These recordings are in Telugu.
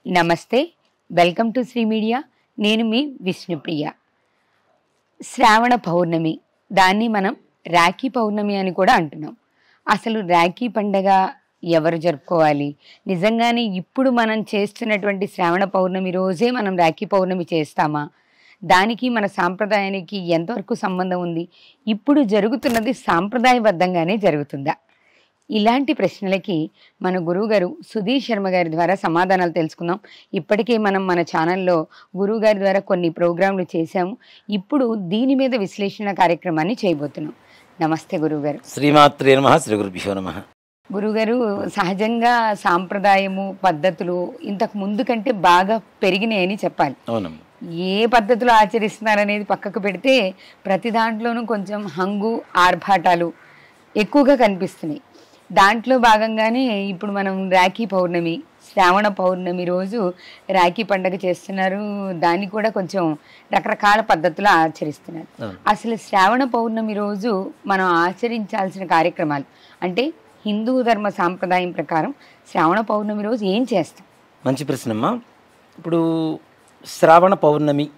నమస్తే. Welcome to Sri Media. నేను మీ విష్ణుప్రియ. శ్రావణ పౌర్ణమి, దాన్ని మనం రాఖీ పౌర్ణమి అని కూడా అంటున్నాం. అసలు రాఖీ పండగ ఎవరు జరుపుకోవాలి? నిజంగానే ఇప్పుడు మనం చేస్తున్నటువంటి శ్రావణ పౌర్ణమి రోజే మనం రాఖీ పౌర్ణమి చేస్తామా? దానికి మన సాంప్రదాయానికి ఎంతవరకు సంబంధం ఉంది? ఇప్పుడు జరుగుతున్నది సాంప్రదాయబద్ధంగానే జరుగుతుందా? ఇలాంటి ప్రశ్నలకి మన గురువుగారు సుధీర్ శర్మ గారి ద్వారా సమాధానాలు తెలుసుకుందాం. ఇప్పటికే మనం మన ఛానల్లో గురువుగారి ద్వారా కొన్ని ప్రోగ్రాంలు చేశాము. ఇప్పుడు దీని మీద విశ్లేషణ కార్యక్రమాన్ని చేయబోతున్నాం. నమస్తే గురువుగారు. శ్రీమాత్రే నమః. శ్రీ గురుభ్యో నమః. గురువుగారు, సహజంగా సాంప్రదాయము పద్ధతులు ఇంతకు ముందు కంటే బాగా పెరిగినాయని చెప్పాలి. అవునమ్మా. ఏ పద్ధతులు ఆచరిస్తున్నారనేది పక్కకు పెడితే ప్రతి దాంట్లోనూ కొంచెం హంగు ఆర్భాటాలు ఎక్కువగా కనిపిస్తున్నాయి. దాంట్లో భాగంగానే ఇప్పుడు మనం రాఖీ పౌర్ణమి, శ్రావణ పౌర్ణమి రోజు రాఖీ పండుగ చేస్తున్నారు. దాన్ని కూడా కొంచెం రకరకాల పద్ధతులు ఆచరిస్తున్నారు. అసలు శ్రావణ పౌర్ణమి రోజు మనం ఆచరించాల్సిన కార్యక్రమాలు అంటే హిందూ ధర్మ సాంప్రదాయం ప్రకారం శ్రావణ పౌర్ణమి రోజు ఏం చేస్తాం? మంచి ప్రశ్నమ్మా. ఇప్పుడు శ్రావణ పౌర్ణమి,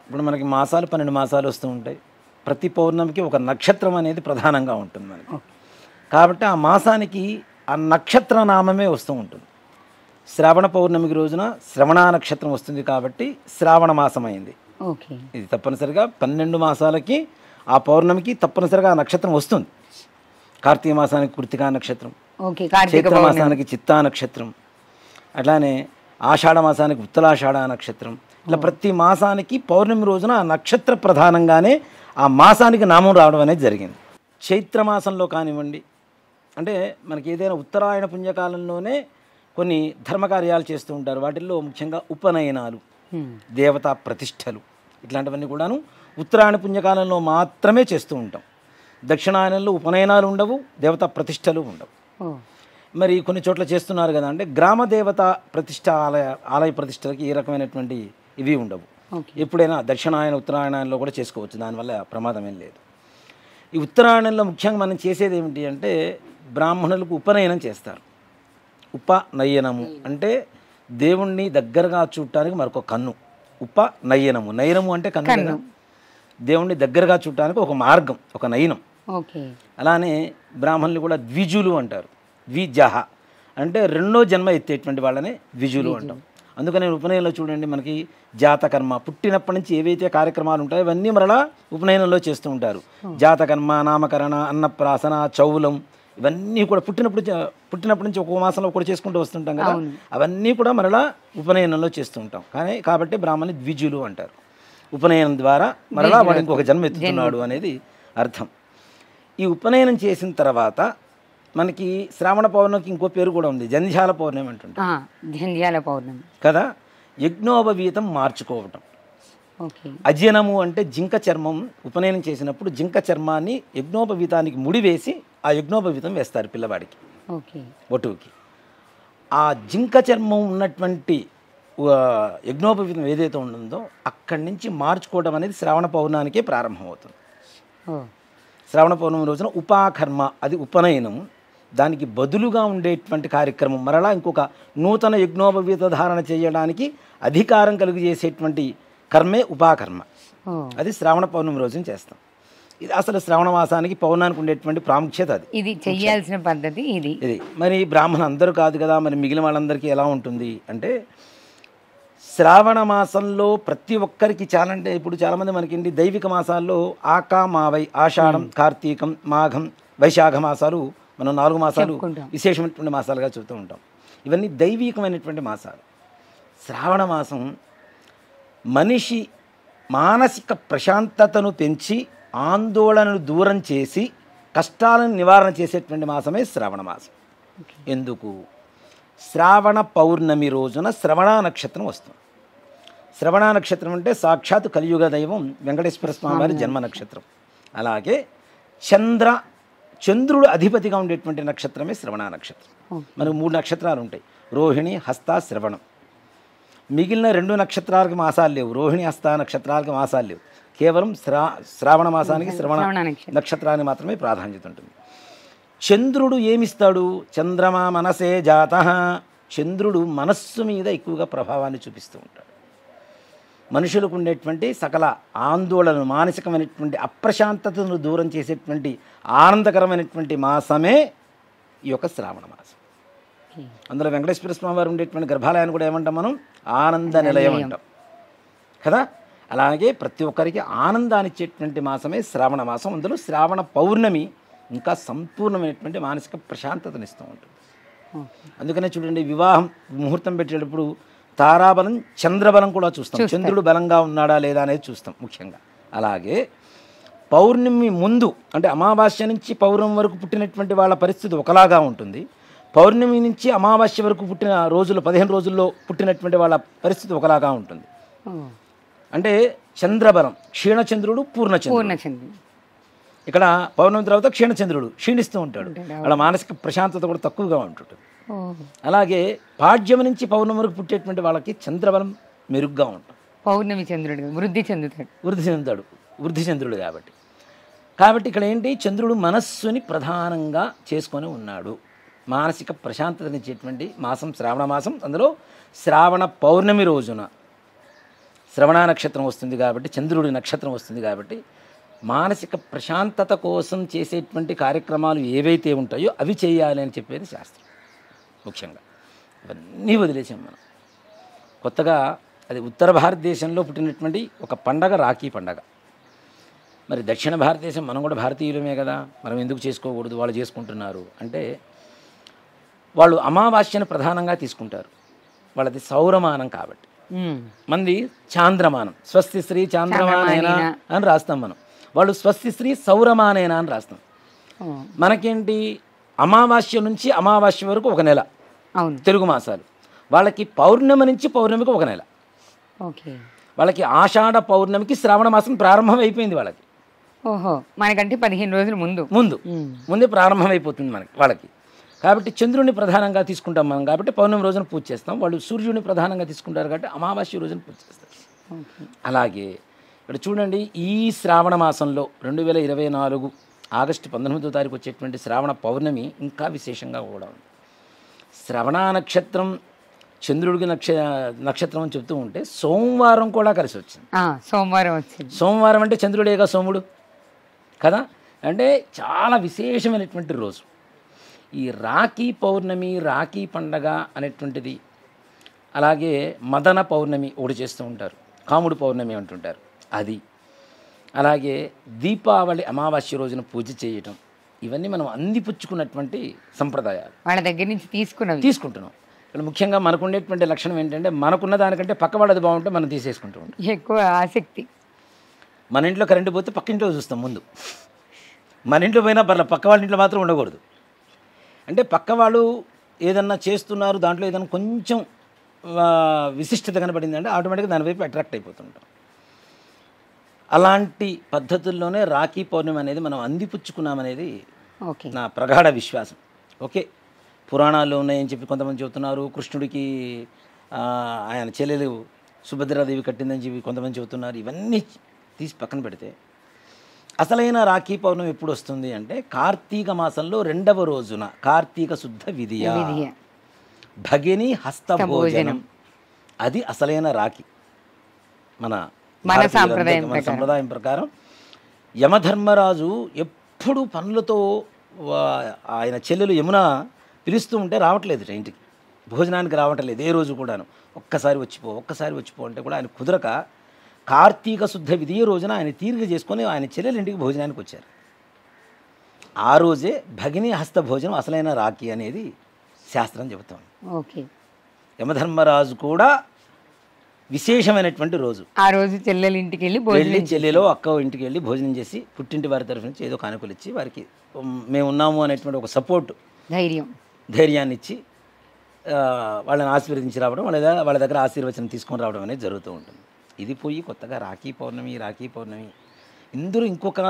ఇప్పుడు మనకి మాసాలు 12 మాసాలు వస్తూ ఉంటాయి. ప్రతి పౌర్ణమికి ఒక నక్షత్రం అనేది ప్రధానంగా ఉంటుంది మనకి. కాబట్టి ఆ మాసానికి ఆ నక్షత్ర నామమే వస్తూ ఉంటుంది. శ్రావణ పౌర్ణమికి రోజున శ్రవణ నక్షత్రం వస్తుంది కాబట్టి శ్రావణ మాసం అయింది. ఇది తప్పనిసరిగా 12 మాసాలకి ఆ పౌర్ణమికి తప్పనిసరిగా ఆ నక్షత్రం వస్తుంది. కార్తీక మాసానికి కృతికా నక్షత్రం, చైత్ర మాసానికి చిత్తా నక్షత్రం, అట్లానే ఆషాఢ మాసానికి ఉత్తరాషాఢ నక్షత్రం. ఇట్లా ప్రతి మాసానికి పౌర్ణమి రోజున ఆ నక్షత్ర ప్రధానంగానే ఆ మాసానికి నామం రావడం అనేది జరిగింది. చైత్ర మాసంలో కానివ్వండి, అంటే మనకి ఏదైనా ఉత్తరాయణ పుణ్యకాలంలోనే కొన్ని ధర్మకార్యాలు చేస్తూ ఉంటారు. వాటిల్లో ముఖ్యంగా ఉపనయనాలు, దేవతా ప్రతిష్టలు, ఇట్లాంటివన్నీ కూడాను ఉత్తరాయణ పుణ్యకాలంలో మాత్రమే చేస్తూ ఉంటాం. దక్షిణాయనంలో ఉపనయనాలు ఉండవు, దేవతా ప్రతిష్టలు ఉండవు. మరి కొన్ని చోట్ల చేస్తున్నారు కదా, అంటే గ్రామ దేవత ప్రతిష్ట ఆలయ ప్రతిష్టలకి ఈ రకమైనటువంటి ఇవి ఉండవు. ఎప్పుడైనా దక్షిణాయన ఉత్తరాయణంలో కూడా చేసుకోవచ్చు, దానివల్ల ప్రమాదం ఏం లేదు. ఈ ఉత్తరాయణంలో ముఖ్యంగా మనం చేసేది ఏమిటి అంటే బ్రాహ్మణులకు ఉపనయనం చేస్తారు. ఉపనయనము అంటే దేవుణ్ణి దగ్గరగా చూడటానికి మరొక కన్ను. ఉపనయనము, నయనము అంటే కన్ను. దేవుణ్ణి దగ్గరగా చూడటానికి ఒక మార్గం, ఒక నయనం. అలానే బ్రాహ్మణులు కూడా ద్విజులు అంటారు. ద్విజహ అంటే రెండో జన్మ ఎత్తేటువంటి వాళ్ళనే ద్విజులు అంటాం. అందుకని ఉపనయనంలో చూడండి, మనకి జాతకర్మ పుట్టినప్పటి నుంచి ఏవైతే కార్యక్రమాలు ఉంటాయో ఇవన్నీ మరలా ఉపనయనంలో చేస్తూ ఉంటారు. జాతకర్మ, నామకరణ, అన్నప్రాసన, చౌలం, ఇవన్నీ కూడా పుట్టినప్పటి నుంచి ఒక్కో మాసంలో కూడా చేసుకుంటూ వస్తుంటాం కదా, అవన్నీ కూడా మరలా ఉపనయనంలో చేస్తూ ఉంటాం. కాబట్టి బ్రాహ్మణుని ద్విజులు అంటారు. ఉపనయనం ద్వారా మరలా వాడు ఇంకొక జన్మ ఎత్తుతున్నాడు అనేది అర్థం. ఈ ఉపనయనం చేసిన తర్వాత మనకి శ్రావణ పౌర్ణమికి ఇంకో పేరు కూడా ఉంది, జంధ్యాల పౌర్ణమి అంటుంటాం. జంధ్యాల పౌర్ణమి కదా. యజ్ఞోపవీతం మార్చుకోవటం. అజనము అంటే జింక చర్మం. ఉపనయనం చేసినప్పుడు జింక చర్మాన్ని యజ్ఞోపవీతానికి ముడివేసి ఆ యజ్ఞోపవీతం వేస్తారు పిల్లవాడికి, వటువుకి. ఆ జింక చర్మం ఉన్నటువంటి యజ్ఞోపవీతం ఏదైతే ఉంటుందో అక్కడి నుంచి మార్చుకోవడం అనేది శ్రావణ పౌర్ణానికే ప్రారంభమవుతుంది. శ్రావణ పౌర్ణమి రోజున ఉపాకర్మ, అది ఉపనయనం. దానికి బదులుగా ఉండేటువంటి కార్యక్రమం మరలా ఇంకొక నూతన యజ్ఞోపవీత ధారణ చేయడానికి అధికారం కలిగి చేసేటువంటి కర్మే ఉపాకర్మ. అది శ్రావణ పౌర్ణమి రోజున చేస్తాం. ఇది అసలు శ్రావణ మాసానికి పౌర్ణానికి ఉండేటువంటి ప్రాముఖ్యత. అది ఇది చేయాల్సిన పద్ధతి. ఇది మరి బ్రాహ్మణులు అందరూ కాదు కదా, మరి మిగిలిన వాళ్ళందరికీ ఎలా ఉంటుంది అంటే శ్రావణ మాసంలో ప్రతి ఒక్కరికి చాలా, అంటే ఇప్పుడు చాలామంది మనకి దైవిక మాసాల్లో ఆకా మావై, ఆషాఢం, కార్తీకం, మాఘం, వైశాఖ మాసాలు మనం 4 మాసాలు విశేషమైనటువంటి మాసాలుగా చూస్తూ ఉంటాం. ఇవన్నీ దైవికమైనటువంటి మాసాలు. శ్రావణ మాసం మనిషి మానసిక ప్రశాంతతను పెంచి ఆందోళనను దూరం చేసి కష్టాలను నివారణ చేసేటువంటి మాసమే శ్రావణ మాసం. ఎందుకు? శ్రావణ పౌర్ణమి రోజున శ్రవణ నక్షత్రం వస్తుంది. శ్రవణ నక్షత్రం అంటే సాక్షాత్ కలియుగ దైవం వెంకటేశ్వర స్వామి వారి జన్మ నక్షత్రం. అలాగే చంద్రుడు అధిపతిగా ఉండేటువంటి నక్షత్రమే శ్రవణ నక్షత్రం. మనకు 3 నక్షత్రాలు ఉంటాయి, రోహిణి, హస్త, శ్రవణం. మిగిలిన 2 నక్షత్రాలకు మాసాలు లేవు, రోహిణి, హస్త నక్షత్రాలకు మాసాలు లేవు. కేవలం శ్రావణ మాసానికి శ్రవణ నక్షత్రానికి మాత్రమే ప్రాధాన్యత ఉంటుంది. చంద్రుడు ఏమిస్తాడు? చంద్రమా మనసే జాతః చంద్రుడు మనస్సు మీద ఎక్కువగా ప్రభావాన్ని చూపిస్తూ ఉంటాడు. మనుషులకు ఉండేటువంటి సకల ఆందోళనలు, మానసికమైనటువంటి అప్రశాంతతను దూరం చేసేటువంటి ఆనందకరమైనటువంటి మాసమే ఈ యొక్క శ్రావణ మాసం. అందులో వెంకటేశ్వర స్వామి వారు ఉండేటువంటి గర్భాలయాన్ని కూడా ఏమంటాం మనం? ఆనంద నిలయం అంటాం కదా. అలాగే ప్రతి ఒక్కరికి ఆనందాన్ని ఇచ్చేటువంటి మాసమే శ్రావణ మాసం. అందులో శ్రావణ పౌర్ణమి ఇంకా సంపూర్ణమైనటువంటి మానసిక ప్రశాంతతనిస్తూ ఉంటుంది. అందుకనే చూడండి, వివాహం ముహూర్తం పెట్టేటప్పుడు తారాబలం, చంద్రబలం కూడా చూస్తాం. చంద్రుడు బలంగా ఉన్నాడా లేదా అనేది చూస్తాం ముఖ్యంగా. అలాగే పౌర్ణమి ముందు అంటే అమావాస్య నుంచి పౌర్ణమి వరకు పుట్టినటువంటి వాళ్ళ పరిస్థితి ఒకలాగా ఉంటుంది. పౌర్ణమి నుంచి అమావాస్య వరకు పుట్టిన రోజులు 15 రోజుల్లో పుట్టినటువంటి వాళ్ళ పరిస్థితి ఒకలాగా ఉంటుంది. అంటే చంద్రబలం, క్షీణచంద్రుడు, పూర్ణచంద్రుడు. ఇక్కడ పౌర్ణమి తర్వాత క్షీణచంద్రుడు క్షీణిస్తూ ఉంటాడు. వాళ్ళ మానసిక ప్రశాంతత కూడా తక్కువగా ఉంటుంటుంది. అలాగే పాడ్యం నుంచి పౌర్ణమి వరకు పుట్టేటువంటి వాళ్ళకి చంద్రబలం మెరుగ్గా ఉంటుంది. పౌర్ణమి చంద్రుడు వృద్ధి చంద్రుడు కాబట్టి ఇక్కడ ఏంటి, చంద్రుడు మనస్సుని ప్రధానంగా చేసుకొని ఉన్నాడు. మానసిక ప్రశాంతతనిచ్చేటువంటి మాసం శ్రావణ మాసం. అందులో శ్రావణ పౌర్ణమి రోజున శ్రవణ నక్షత్రం వస్తుంది కాబట్టి, చంద్రుడి నక్షత్రం వస్తుంది కాబట్టి, మానసిక ప్రశాంతత కోసం చేసేటువంటి కార్యక్రమాలు ఏవైతే ఉంటాయో అవి చేయాలి అని చెప్పేది శాస్త్రం. ముఖ్యంగా ఇవన్నీ వదిలేసాం మనం. కొత్తగా అది ఉత్తర భారతదేశంలో పుట్టినటువంటి ఒక పండగ రాఖీ పండగ. మరి దక్షిణ భారతదేశం, మనం కూడా భారతీయులమే కదా, మనం ఎందుకు చేసుకోకూడదు, వాళ్ళు చేసుకుంటున్నారు అంటే, వాళ్ళు అమావాస్యను ప్రధానంగా తీసుకుంటారు. వాళ్ళది సౌరమానం కాబట్టి. మంది చాంద్రమానం, స్వస్తి శ్రీ చాంద్రమానేనా అని రాస్తాం మనం. వాళ్ళు స్వస్తి శ్రీ సౌరమానేనా అని రాస్తాం. మనకేంటి, అమావాస్య నుంచి అమావాస్య వరకు ఒక నెల తెలుగు మాసాలు. వాళ్ళకి పౌర్ణమి నుంచి పౌర్ణమికి ఒక నెల. వాళ్ళకి ఆషాఢ పౌర్ణమికి శ్రావణ మాసం ప్రారంభం అయిపోయింది వాళ్ళకి. మనకంటే 15 రోజుల ముందే ప్రారంభం అయిపోతుంది వాళ్ళకి. కాబట్టి చంద్రుడిని ప్రధానంగా తీసుకుంటాం మనం కాబట్టి పౌర్ణమి రోజున పూజ చేస్తాం. వాళ్ళు సూర్యుడిని ప్రధానంగా తీసుకుంటారు కాబట్టి అమావాస్య రోజున పూజ చేస్తారు. అలాగే ఇక్కడ చూడండి, ఈ శ్రావణ మాసంలో 2024 ఆగస్టు 19వ తారీఖు వచ్చేటువంటి శ్రావణ పౌర్ణమి ఇంకా విశేషంగా కూడా ఉంది. శ్రవణ నక్షత్రం చంద్రుడికి నక్షత్రం అని చెప్తూ ఉంటే సోమవారం కూడా కలిసి వచ్చింది. సోమవారం అంటే చంద్రుడేగా సోముడు కదా. అంటే చాలా విశేషమైనటువంటి రోజు. ఈ రాఖీ పౌర్ణమి, రాఖీ పండగ అనేటువంటిది, అలాగే మదన పౌర్ణమి ఒకటి చేస్తూ ఉంటారు, కాముడు పౌర్ణమి అంటుంటారు అది. అలాగే దీపావళి అమావాస్య రోజున పూజ చేయటం, ఇవన్నీ మనం అందిపుచ్చుకున్నటువంటి సంప్రదాయాలు, వాళ్ళ దగ్గర నుంచి తీసుకుంటున్నాం. ఇక్కడ ముఖ్యంగా మనకు ఉండేటువంటి లక్షణం ఏంటంటే, మనకున్న దానికంటే పక్క వాళ్ళది బాగుంటే మనం తీసేసుకుంటూ ఉంటాం. ఎక్కువ ఆసక్తి. మన ఇంట్లో కరెంటు పోతే పక్క ఇంట్లో చూస్తాం ముందు. మన ఇంట్లో పోయినా పర్లేదు, పక్క వాళ్ళ ఇంట్లో మాత్రం ఉండకూడదు. అంటే పక్క వాళ్ళు ఏదన్నా చేస్తున్నారు, దాంట్లో ఏదైనా కొంచెం విశిష్టత కనబడింది అంటే ఆటోమేటిక్గా దానివైపు అట్రాక్ట్ అయిపోతుంటాం. అలాంటి పద్ధతుల్లోనే రాఖీ పౌర్ణమి అనేది మనం అందిపుచ్చుకున్నామనేది నా ప్రగాఢ విశ్వాసం. ఓకే, పురాణాల్లో ఉన్నాయని చెప్పి కొంతమంది చెబుతున్నారు. కృష్ణుడికి ఆయన చెల్లెలు సుభద్రాదేవి కట్టిందని చెప్పి కొంతమంది చెబుతున్నారు. ఇవన్నీ తీసి పక్కన పెడితే అసలైన రాఖీ పౌర్ణమి ఎప్పుడు వస్తుంది అంటే కార్తీక మాసంలో 2వ రోజున, కార్తీక శుద్ధ విధియ భగిని హస్తభోజనం. అది అసలైన రాఖీ. మన సంప్రదాయం ప్రకారం యమధర్మరాజు ఎప్పుడు పనులతో ఆయన చెల్లెలు యమున పిలుస్తూ ఉంటే రావట్లేదు ఇంటికి, భోజనానికి రావట్లేదు ఏ రోజు కూడాను. ఒక్కసారి వచ్చిపో అంటే కూడా ఆయన కుదరక కార్తీక శుద్ధ విధియ రోజున ఆయన తీరిక చేసుకొని ఆయన చెల్లెలు ఇంటికి భోజనానికి వచ్చారు. ఆ రోజే భగిని హస్త భోజనం అసలైన రాఖీ అనేది శాస్త్రం చెబుతోంది. యమధర్మరాజు కూడా విశేషమైనటువంటి రోజు. ఆ రోజు చెల్లెలు ఇంటికి చెల్లెలో అక్క ఇంటికి వెళ్ళి భోజనం చేసి పుట్టింటి వారి తరఫు నుంచి ఏదో కానుకలు ఇచ్చి వారికి మేము ఉన్నాము అనేటువంటి ఒక సపోర్ట్, ధైర్యాన్ని ఇచ్చి వాళ్ళని ఆశీర్వదించి రావడం, వాళ్ళ దగ్గర ఆశీర్వచనం తీసుకొని రావడం అనేది జరుగుతూ ఉంటుంది. ఇది పోయి కొత్తగా రాఖీ పౌర్ణమి ఇందులో ఇంకొక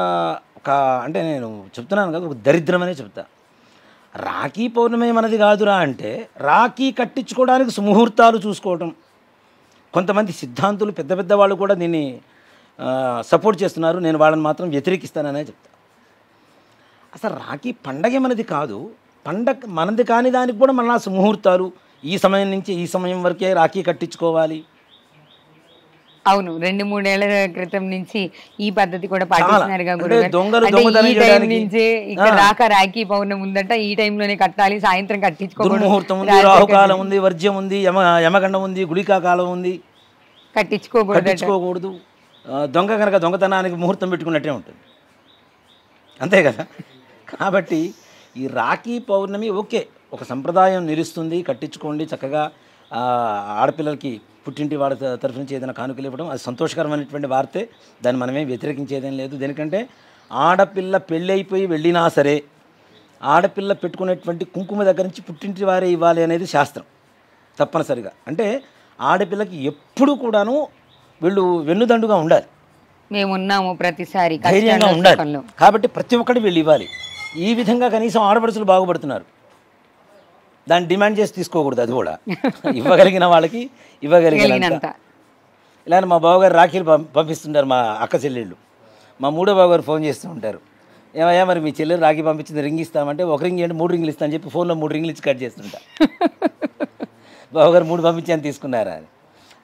అంటే నేను చెప్తున్నాను కదా, ఒక దరిద్రమనే చెప్తా. రాఖీ పౌర్ణమి మనది కాదురా అంటే రాఖీ కట్టించుకోవడానికి సుముహూర్తాలు చూసుకోవటం. కొంతమంది సిద్ధాంతులు పెద్ద పెద్ద వాళ్ళు కూడా దీన్ని సపోర్ట్ చేస్తున్నారు. నేను వాళ్ళని మాత్రం వ్యతిరేకిస్తాననే చెప్తా. అసలు రాఖీ పండగే మనది కాదు, పండగ మనది కాని దానికి కూడా మళ్ళీ సుముహూర్తాలు ఈ సమయం నుంచి ఈ సమయం వరకే రాఖీ కట్టించుకోవాలి. అవును, 2-3 ఏళ్ల క్రితం నుంచి ఈ పద్ధతి కూడా పాటిస్తున్నారుగా అంటే గురుగారు. దొంగలు అంటే దొంగతనం ఈ టైం చేయడానికి నుంచే ఇక్కడ దాకా రాఖీ పౌర్ణమి ఉందంట, ఈ టైంలోనే కట్టాలి, సాయంత్రం కట్టించుకోకూడదు, దుర్ముహూర్తం ఉంది, రాహుకాలం ఉంది, వర్జ్యం ఉంది, యమగండం ఉంది, గుళికా కాలం ఉంది, కట్టించుకోకూడదు. దొంగ కనుక దొంగతనానికి ముహూర్తం పెట్టుకున్నట్టే ఉంటుంది, అంతే కదా. కాబట్టి ఈ రాఖీ పౌర్ణమి ఓకే, ఒక సంప్రదాయం నిలుస్తుంది, కట్టించుకోండి చక్కగా. ఆడపిల్లలకి పుట్టింటి వాళ్ళ తరఫు నుంచి ఏదైనా కానుకలు ఇవ్వడం అది సంతోషకరమైనటువంటి వార్తే, దాన్ని మనమేం వ్యతిరేకించేదేం లేదు. దేనికంటే ఆడపిల్ల పెళ్ళి అయిపోయి వెళ్ళినా సరే ఆడపిల్ల పెట్టుకునేటువంటి కుంకుమ దగ్గర నుంచి పుట్టింటి వారే ఇవ్వాలి అనేది శాస్త్రం తప్పనిసరిగా. అంటే ఆడపిల్లకి ఎప్పుడు కూడాను వీళ్ళు వెన్నుదండుగా ఉండాలి, మేమున్నాము ప్రతిసారి ధైర్యంగా ఉండాలి. కాబట్టి ప్రతి ఒక్కటి వీళ్ళు ఇవ్వాలి. ఈ విధంగా కనీసం ఆడపడుచులు బాగుపడుతున్నారు, దాన్ని డిమాండ్ చేసి తీసుకోకూడదు, అది కూడా ఇవ్వగలిగిన వాళ్ళకి ఇవ్వగలిగినంత. ఇలానే మా బావగారు రాఖీలు పంపిస్తుంటారు, మా అక్క చెల్లెళ్ళు. మా మూడో బావగారు ఫోన్ చేస్తూ ఉంటారు, ఏమయ్యా మరి మీ చెల్లెలు రాఖీ పంపించింది, రింగ్ ఇస్తామంటే ఒక రింగ్ ఏంటి 3 రింగులు ఇస్తామని చెప్పి ఫోన్లో 3 రింగులు ఇచ్చి కట్ చేస్తుంటా. బావగారు 3 పంపించాను తీసుకున్నారా అని.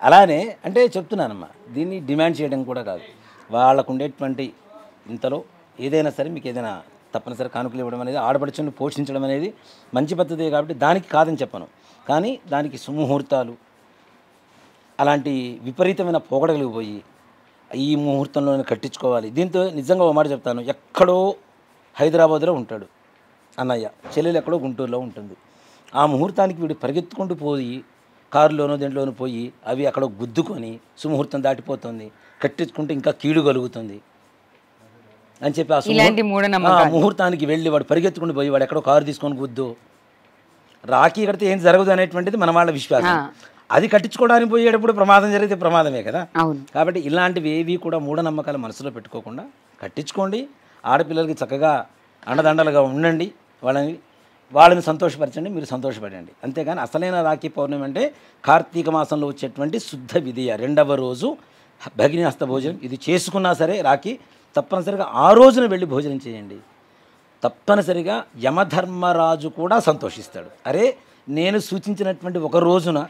అలానే అంటే చెప్తున్నానమ్మా, దీన్ని డిమాండ్ చేయడం కూడా కాదు, వాళ్ళకు ఉండేటువంటి ఇంతలో ఏదైనా సరే మీకు ఏదైనా తప్పనిసరి కానుకలు ఇవ్వడం అనేది, ఆడపడుచుని పోషించడం అనేది మంచి పద్ధతే. కాబట్టి దానికి కాదని చెప్పను, కానీ దానికి సుముహూర్తాలు అలాంటి విపరీతమైన పోగడగలిగి పోయి ఈ ముహూర్తంలోనే కట్టించుకోవాలి. దీంతో నిజంగా ఒక మాట చెప్తాను, ఎక్కడో హైదరాబాద్లో ఉంటాడు అన్నయ్య, చెల్లెలు ఎక్కడో గుంటూరులో ఉంటుంది. ఆ ముహూర్తానికి వీడు పరిగెత్తుకుంటూ పోయి కారులోనో దేంట్లోనూ పోయి అవి అక్కడ గుద్దుకొని సుముహూర్తం దాటిపోతుంది, కట్టించుకుంటే ఇంకా కీడు కలుగుతుంది అని చెప్పి ఆ ముహూర్తానికి వెళ్ళి వాడు పరిగెత్తుకుంటూ పోయి వాడు ఎక్కడో కారు తీసుకొని గుద్దు రాఖీ కడితే ఏం జరగదు అనేటువంటిది మన వాళ్ళ విశ్వాసం. అది కట్టించుకోవడానికి పోయేటప్పుడు ప్రమాదం జరిగితే ప్రమాదమే కదా. కాబట్టి ఇలాంటివి ఏవి కూడా మూఢనమ్మకాలు మనసులో పెట్టుకోకుండా కట్టించుకోండి. ఆడపిల్లలకి చక్కగా అండదండలుగా ఉండండి, వాళ్ళని సంతోషపరచండి, మీరు సంతోషపడండి. అంతేగాని అసలైన రాఖీ పౌర్ణమి అంటే కార్తీక మాసంలో వచ్చేటువంటి శుద్ధ విధియ 2వ రోజు భగిని హస్త భోజనం. ఇది చేసుకున్నా సరే రాఖీ తప్పనిసరిగా ఆ రోజున వెళ్ళి భోజనం చేయండి. తప్పనిసరిగా యమధర్మరాజు కూడా సంతోషిస్తాడు, అరే నేను సూచించినటువంటి ఒక రోజున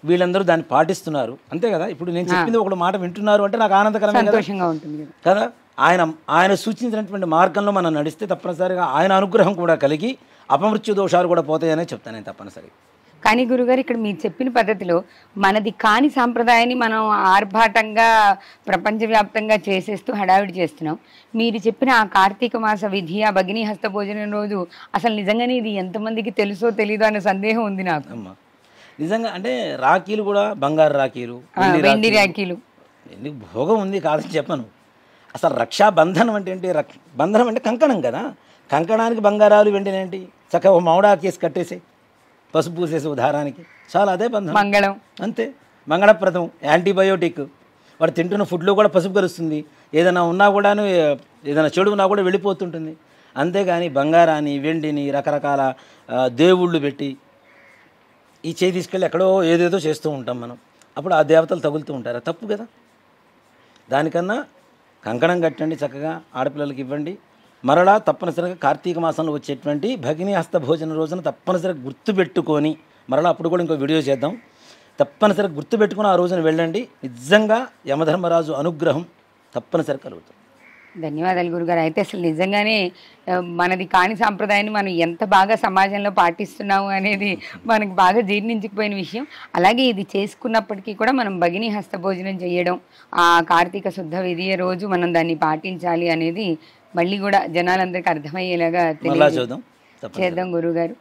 వీళ్ళందరూ దాన్ని పాటిస్తున్నారు, అంతే కదా. ఇప్పుడు నేను చెప్పింది ఒక మాట వింటున్నారు అంటే నాకు ఆనందకరంగా ఉంటుంది కదా. ఆయన సూచించినటువంటి మార్గంలో మనం నడిస్తే తప్పనిసరిగా ఆయన అనుగ్రహం కూడా కలిగి అపమృత్యు దోషాలు కూడా పోతాయనే చెప్తాను నేను తప్పనిసరిగా. కానీ గురుగారు, ఇక్కడ మీరు చెప్పిన పద్ధతిలో మనది కాని సాంప్రదాయాన్ని మనం ఆర్భాటంగా ప్రపంచవ్యాప్తంగా చేసేస్తూ హడావిడి చేస్తున్నాం. మీరు చెప్పిన ఆ కార్తీక మాస విధి, ఆ భగిని హస్త భోజనం రోజు అసలు నిజంగానే ఇది ఎంతమందికి తెలుసో తెలీదో అనే సందేహం ఉంది నాకు. అమ్మా నిజంగా అంటే రాఖీలు కూడా బంగారు రాఖీలు, వెండి రాఖీలు, ఎందుకు భోగం ఉంది కాదని చెప్పను. అసలు రక్షాబంధనం అంటే ఏంటి? బంధనం అంటే కంకణం కదా. కంకణానికి బంగారాలు వెండినేంటి? చక్కగా ఒక మామిడాకేసి కట్టేసి పసుపు పూసేసి ఉదాహరణకి చాలా, అదే బంధం, మంగళం, అంతే. మంగళప్రదం, యాంటీబయోటిక్. వాడు తింటున్న ఫుడ్లో కూడా పసుపు కలుస్తుంది, ఏదైనా ఉన్నా కూడాను ఏదైనా చెడు ఉన్నా కూడా వెళ్ళిపోతుంటుంది. అంతేగాని బంగారాన్ని వెండిని రకరకాల దేవుళ్ళు పెట్టి ఈ చేయి తీసుకెళ్ళి ఎక్కడో ఏదేదో చేస్తూ ఉంటాం మనం, అప్పుడు ఆ దేవతలు తగులుతూ ఉంటారు, తప్పు కదా. దానికన్నా కంకణం కట్టండి, చక్కగా ఆడపిల్లలకి ఇవ్వండి. మరలా తప్పనిసరిగా కార్తీక మాసంలో వచ్చేటువంటి భగిని హస్త భోజన రోజున తప్పనిసరిగా గుర్తుపెట్టుకొని, మరలా అప్పుడు కూడా ఇంకో వీడియో చేద్దాం, తప్పనిసరిగా గుర్తుపెట్టుకుని ఆ రోజున వెళ్ళండి. నిజంగా యమధర్మరాజు అనుగ్రహం తప్పనిసరిగా కలుగుతుంది. ధన్యవాదాలు గురుగారు. అయితే అసలు నిజంగానే మనది కాని సాంప్రదాయాన్ని మనం ఎంత బాగా సమాజంలో పాటిస్తున్నాము అనేది మనకు బాగా జీర్ణించుకుపోయిన విషయం. అలాగే ఇది చేసుకున్నప్పటికీ కూడా మనం భగిని హస్త భోజనం చేయడం, ఆ కార్తీక శుద్ధ విధియ రోజు మనం దాన్ని పాటించాలి అనేది మళ్ళీ కూడా జనాలందరికీ అర్థమయ్యేలాగా చేద్దాం గురుగారు.